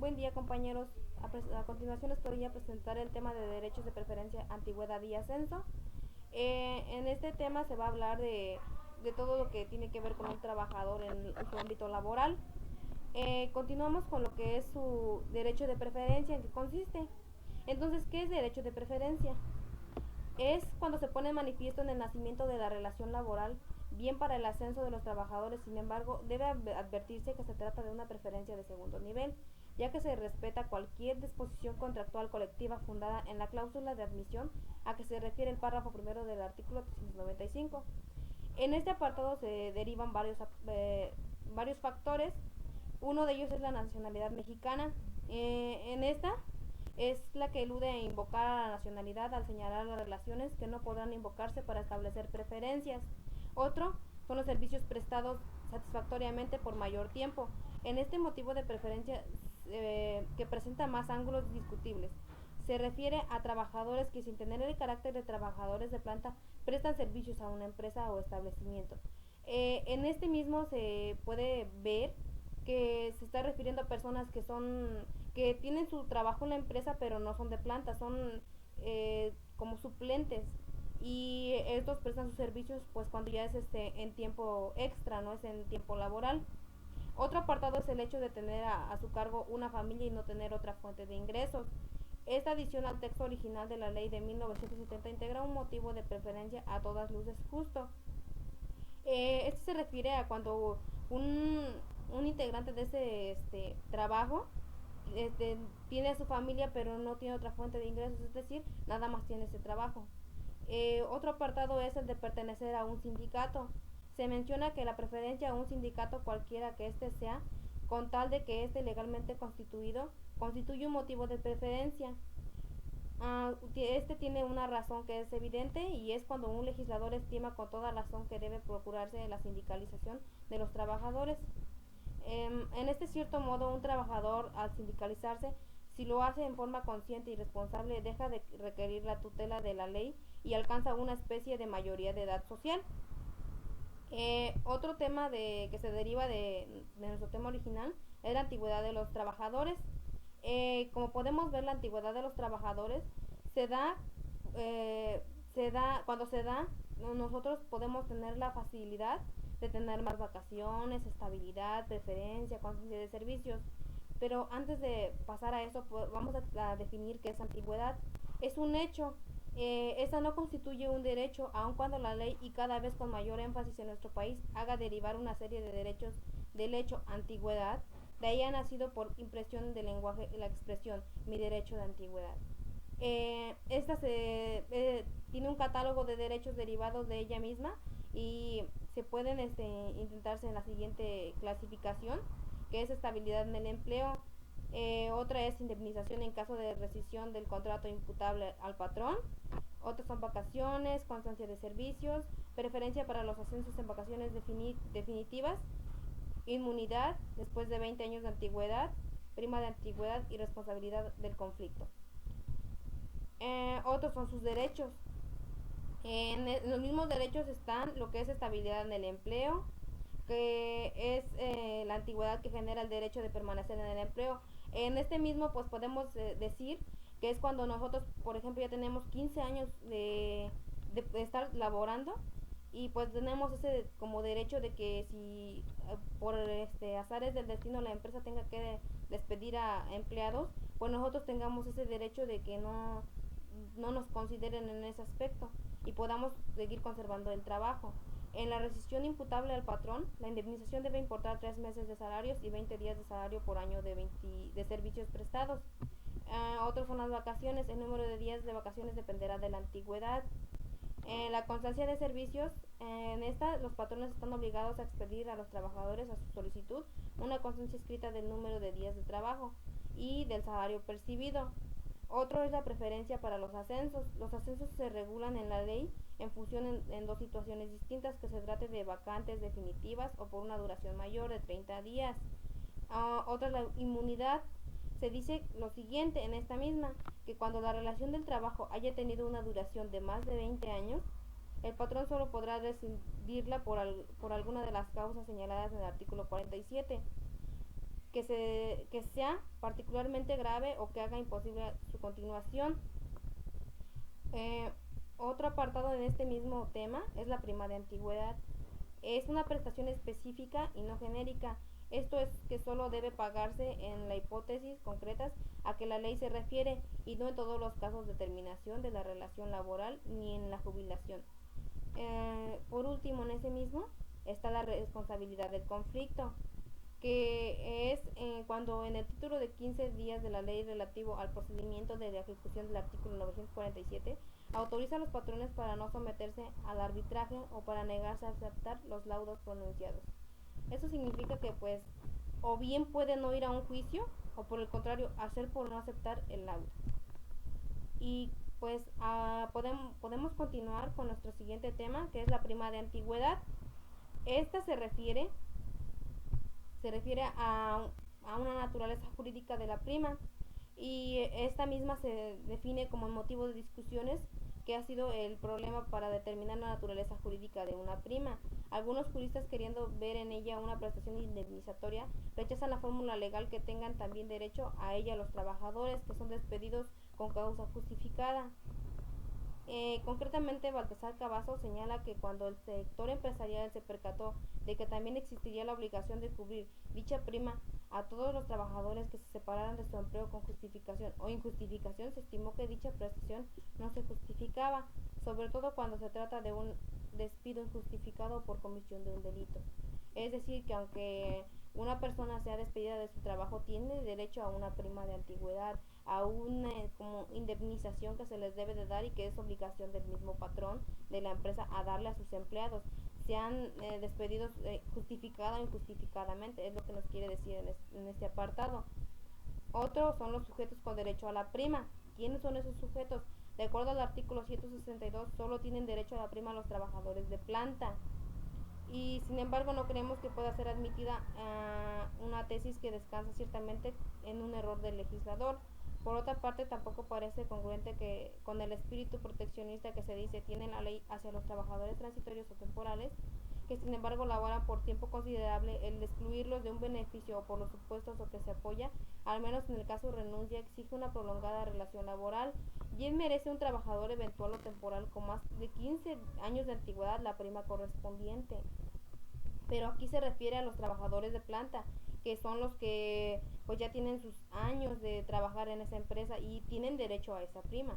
Buen día, compañeros. A continuación les voy a presentar el tema de derechos de preferencia, antigüedad y ascenso. En este tema se va a hablar de todo lo que tiene que ver con un trabajador en su ámbito laboral. Continuamos con lo que es su derecho de preferencia, en qué consiste. Entonces, ¿qué es derecho de preferencia? Es cuando se pone en manifiesto en el nacimiento de la relación laboral, bien para el ascenso de los trabajadores. Sin embargo, debe advertirse que se trata de una preferencia de segundo nivel, ya que se respeta cualquier disposición contractual colectiva fundada en la cláusula de admisión a que se refiere el párrafo primero del artículo 395. En este apartado se derivan varios factores. Uno de ellos es la nacionalidad mexicana. En esta es la que elude a invocar a la nacionalidad al señalar las relaciones que no podrán invocarse para establecer preferencias. Otro son los servicios prestados satisfactoriamente por mayor tiempo. En este motivo de preferencia que presenta más ángulos discutibles, se refiere a trabajadores que, sin tener el carácter de trabajadores de planta, prestan servicios a una empresa o establecimiento. En este mismo se puede ver que se está refiriendo a personas que tienen su trabajo en la empresa pero no son de planta, son como suplentes, y estos prestan sus servicios pues cuando ya es en tiempo extra, no es en tiempo laboral. Otro apartado es el hecho de tener a su cargo una familia y no tener otra fuente de ingresos. Esta adición al texto original de la ley de 1970 integra un motivo de preferencia a todas luces justo. Este se refiere a cuando un, un integrante de ese trabajo este, tiene a su familia pero no tiene otra fuente de ingresos, es decir, nada más tiene ese trabajo. Otro apartado es el de pertenecer a un sindicato. Se menciona que la preferencia a un sindicato, cualquiera que éste sea, con tal de que esté legalmente constituido, constituye un motivo de preferencia. Este tiene una razón que es evidente, y es cuando un legislador estima con toda razón que debe procurarse la sindicalización de los trabajadores. En este cierto modo, un trabajador, al sindicalizarse, si lo hace en forma consciente y responsable, deja de requerir la tutela de la ley y alcanza una especie de mayoría de edad social. Otro tema que se deriva de nuestro tema original es la antigüedad de los trabajadores. Como podemos ver, la antigüedad de los trabajadores se da, eh, cuando se da, nosotros podemos tener la facilidad de tener más vacaciones, estabilidad, preferencia, conciencia de servicios. Pero antes de pasar a eso, pues vamos a definir qué es antigüedad. Es un hecho. Esta no constituye un derecho, aun cuando la ley, y cada vez con mayor énfasis en nuestro país, haga derivar una serie de derechos del hecho antigüedad. De ahí ha nacido por impresión del lenguaje la expresión mi derecho de antigüedad. Esta tiene un catálogo de derechos derivados de ella misma, y se pueden intentarse en la siguiente clasificación, que es estabilidad en el empleo. Otra es indemnización en caso de rescisión del contrato imputable al patrón. Otras son vacaciones, constancia de servicios, preferencia para los ascensos en vacaciones definitivas, inmunidad después de 20 años de antigüedad, prima de antigüedad y responsabilidad del conflicto. Otros son sus derechos. En los mismos derechos están lo que es estabilidad en el empleo, que es la antigüedad que genera el derecho de permanecer en el empleo. En este mismo pues podemos decir que es cuando nosotros, por ejemplo, ya tenemos 15 años de estar laborando, y pues tenemos ese como derecho de que si por azares del destino la empresa tenga que despedir a empleados, pues nosotros tengamos ese derecho de que no nos consideren en ese aspecto y podamos seguir conservando el trabajo. En la rescisión imputable al patrón, la indemnización debe importar 3 meses de salarios y 20 días de salario por año de servicios prestados. Otros son las vacaciones. El número de días de vacaciones dependerá de la antigüedad. La constancia de servicios, en esta los patrones están obligados a expedir a los trabajadores a su solicitud una constancia escrita del número de días de trabajo y del salario percibido. Otro es la preferencia para los ascensos. Los ascensos se regulan en la ley en función en dos situaciones distintas, que se trate de vacantes definitivas o por una duración mayor de 30 días. Otra es la inmunidad. Se dice lo siguiente en esta misma, que cuando la relación del trabajo haya tenido una duración de más de 20 años, el patrón solo podrá rescindirla por alguna de las causas señaladas en el artículo 47. que sea particularmente grave o que haga imposible su continuación. Eh, Otro apartado en este mismo tema es la prima de antigüedad. Es una prestación específica y no genérica. Esto es que solo debe pagarse en las hipótesis concretas a que la ley se refiere y no en todos los casos de terminación de la relación laboral ni en la jubilación. Por último, en ese mismo está la responsabilidad del conflicto, que es cuando en el título de 15 días de la ley relativo al procedimiento de la ejecución del artículo 947 autoriza a los patrones para no someterse al arbitraje o para negarse a aceptar los laudos pronunciados. Eso significa que pues o bien pueden no ir a un juicio o por el contrario hacer por no aceptar el laudo. Y pues podemos continuar con nuestro siguiente tema, que es la prima de antigüedad. Esta se refiere a una naturaleza jurídica de la prima y esta misma se define como motivo de discusiones que ha sido el problema para determinar la naturaleza jurídica de una prima. Algunos juristas, queriendo ver en ella una prestación indemnizatoria, rechazan la fórmula legal que tengan también derecho a ella los trabajadores que son despedidos con causa justificada. Concretamente, Baltasar Cavazos señala que cuando el sector empresarial se percató de que también existiría la obligación de cubrir dicha prima a todos los trabajadores que se separaran de su empleo con justificación o injustificación, se estimó que dicha prestación no se justificaba, sobre todo cuando se trata de un despido injustificado por comisión de un delito. Es decir, que aunque una persona sea despedida de su trabajo, tiene derecho a una prima de antigüedad, a una como indemnización que se les debe de dar y que es obligación del mismo patrón de la empresa a darle a sus empleados, sean despedidos justificada o injustificadamente, es lo que nos quiere decir en este apartado. Otros son los sujetos con derecho a la prima. ¿Quiénes son esos sujetos? De acuerdo al artículo 162, solo tienen derecho a la prima los trabajadores de planta. Y sin embargo no creemos que pueda ser admitida una tesis que descansa ciertamente en un error del legislador. Por otra parte, tampoco parece congruente que con el espíritu proteccionista que se dice tiene la ley hacia los trabajadores transitorios o temporales, que sin embargo laboran por tiempo considerable, el excluirlos de un beneficio o por los supuestos o que se apoya, al menos en el caso de renuncia, exige una prolongada relación laboral. Bien merece un trabajador eventual o temporal con más de 15 años de antigüedad la prima correspondiente. Pero aquí se refiere a los trabajadores de planta, que son los que pues ya tienen sus años de trabajar en esa empresa y tienen derecho a esa prima.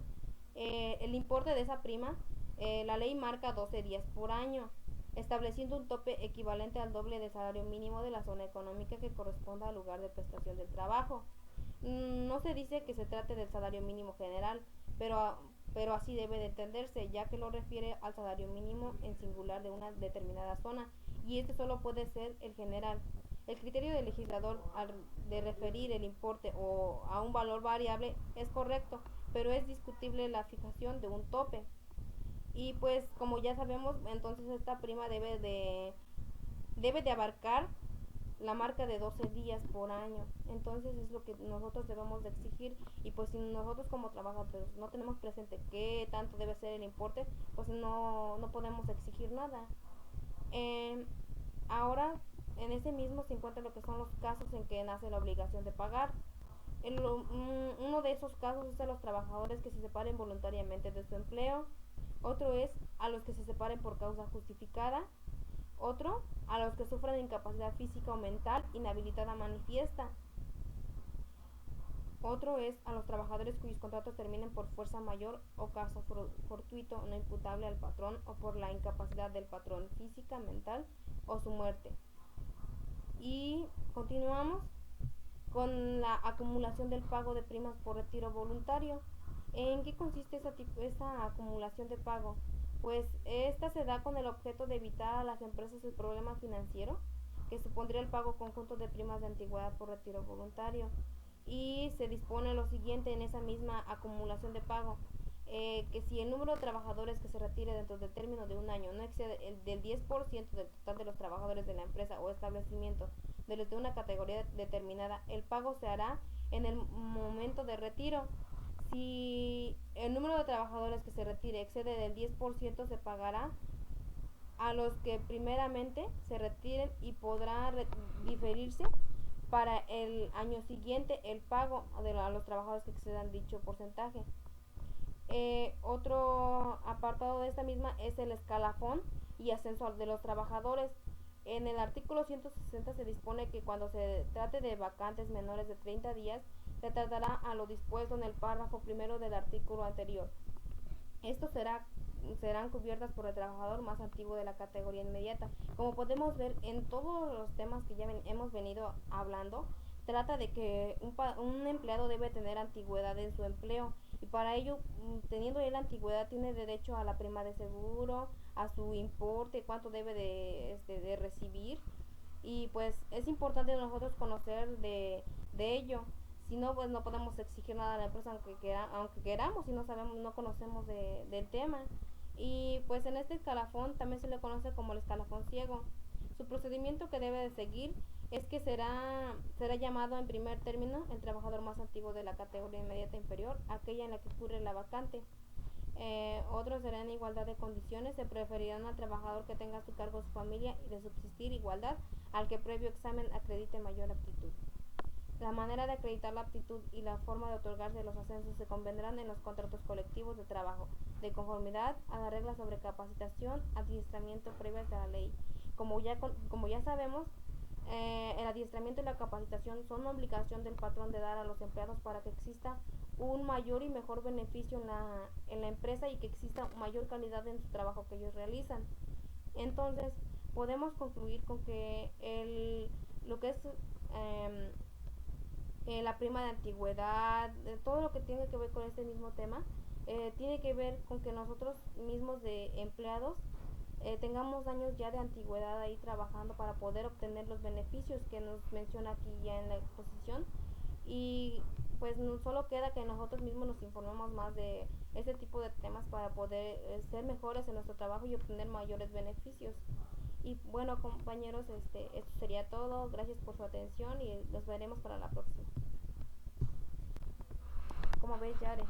El importe de esa prima, la ley marca 12 días por año, estableciendo un tope equivalente al doble del salario mínimo de la zona económica que corresponda al lugar de prestación del trabajo. No se dice que se trate del salario mínimo general, pero así debe de entenderse, ya que lo refiere al salario mínimo en singular de una determinada zona, y este solo puede ser el general. El criterio del legislador de referir el importe o a un valor variable es correcto, pero es discutible la fijación de un tope. Y pues como ya sabemos, entonces esta prima debe de abarcar la marca de 12 días por año. Entonces es lo que nosotros debemos de exigir, y pues si nosotros como trabajadores no tenemos presente qué tanto debe ser el importe, pues no podemos exigir nada. Ahora en ese mismo se encuentra lo que son los casos en que nace la obligación de pagar. Uno de esos casos es a los trabajadores que se separen voluntariamente de su empleo. Otro es a los que se separen por causa justificada. Otro a los que sufran incapacidad física o mental inhabilitada manifiesta. Otro es a los trabajadores cuyos contratos terminen por fuerza mayor o caso fortuito no imputable al patrón o por la incapacidad del patrón física, mental o su muerte. Y continuamos con la acumulación del pago de primas por retiro voluntario. ¿En qué consiste esa acumulación de pago? Pues esta se da con el objeto de evitar a las empresas el problema financiero que supondría el pago conjunto de primas de antigüedad por retiro voluntario. Y se dispone lo siguiente en esa misma acumulación de pago: que si el número de trabajadores que se retire dentro del término de un año no excede el del 10% del total de los trabajadores de la empresa o establecimiento de los de una categoría determinada, el pago se hará en el momento de retiro. Si el número de trabajadores que se retire excede del 10%, se pagará a los que primeramente se retiren y podrá diferirse para el año siguiente el pago a los trabajadores que excedan dicho porcentaje. Otro apartado de esta misma es el escalafón y ascenso de los trabajadores. En el artículo 160 se dispone que cuando se trate de vacantes menores de 30 días, se tratará a lo dispuesto en el párrafo primero del artículo anterior. Esto serán cubiertas por el trabajador más antiguo de la categoría inmediata. Como podemos ver en todos los temas que ya hemos venido hablando, trata de que un empleado debe tener antigüedad en su empleo y para ello, teniendo él la antigüedad, tiene derecho a la prima de seguro, a su importe, cuánto debe de recibir, y pues es importante nosotros conocer de ello. Si no, pues no podemos exigir nada a la empresa aunque queramos, si no sabemos, no conocemos del tema. Y pues en este escalafón también se le conoce como el escalafón ciego. Su procedimiento que debe de seguir es que será llamado en primer término el trabajador más antiguo de la categoría inmediata inferior, aquella en la que ocurre la vacante. Otros serán en igualdad de condiciones, se preferirán al trabajador que tenga a su cargo su familia y de subsistir igualdad al que previo examen acredite mayor aptitud. La manera de acreditar la aptitud y la forma de otorgarse los ascensos se convendrán en los contratos colectivos de trabajo, de conformidad a las reglas sobre capacitación, adiestramiento previas de la ley. Como ya sabemos, el adiestramiento y la capacitación son obligación del patrón de dar a los empleados para que exista un mayor y mejor beneficio en la empresa y que exista mayor calidad en su trabajo que ellos realizan. Entonces, podemos concluir con que lo que es la prima de antigüedad, todo lo que tiene que ver con este mismo tema, tiene que ver con que nosotros mismos de empleados tengamos años ya de antigüedad ahí trabajando para poder obtener los beneficios que nos menciona aquí ya en la exposición. Y pues no solo queda que nosotros mismos nos informemos más de este tipo de temas para poder ser mejores en nuestro trabajo y obtener mayores beneficios. Y bueno, compañeros, esto sería todo. Gracias por su atención y nos veremos para la próxima. ¿Cómo ves, Yare?